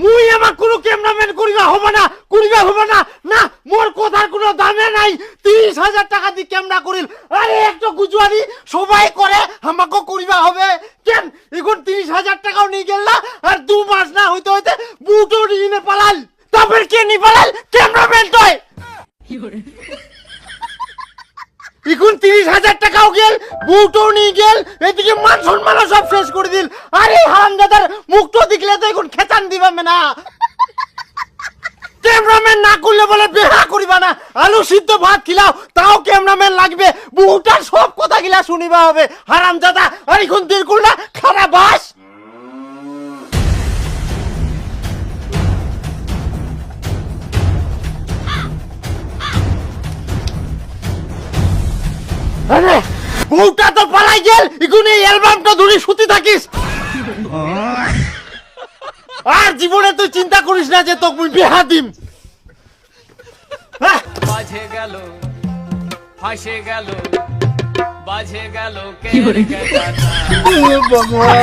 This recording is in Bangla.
মুই আমার কোনো ক্যামেরাম্যান করিবা হবে না না মোর কথার কোনো দামে নাই। 30,000 টাকা দিয়ে ক্যামেরা করিল, আরে একটা গুজুয়ারি সবাই করে আমাকে করিবা হবে কেন? এখন 30,000 টাকাও নিয়ে গেল না, আর 2 মাস না হইতে হইতে বুটো নিয়ে পালাল। তারপর কে নি পালাল? ক্যামেরাম্যান তয়। এখন 30,000 টাকাও গেল, বুটো নিয়ে গেল, এদিকে মান সম্মানও সব শেষ করে দিল। আরে হারামজাদার মুখটা দেখলে তো এখন খেতান দিবা না। ক্যামেরাম্যান না করলে বলে বেহা করিবা না, আলু সিদ্ধ ভাত খিলাও তাও ক্যামেরাম্যান লাগবে, বুটার সব কথা গিলা শুনিবা হবে। হারামজাদা আর এখন দের করলা খারাপ বাস। আরে বউটা তো পালাই গেল, এখন এই অ্যালবামটা ধরে শুতে থাকিস। আর জীবনে তুই চিন্তা করিস না যে তোকে বিহা দিম। বাজে গেল ফাঁসে গেল বাজে গেল কে ভগবান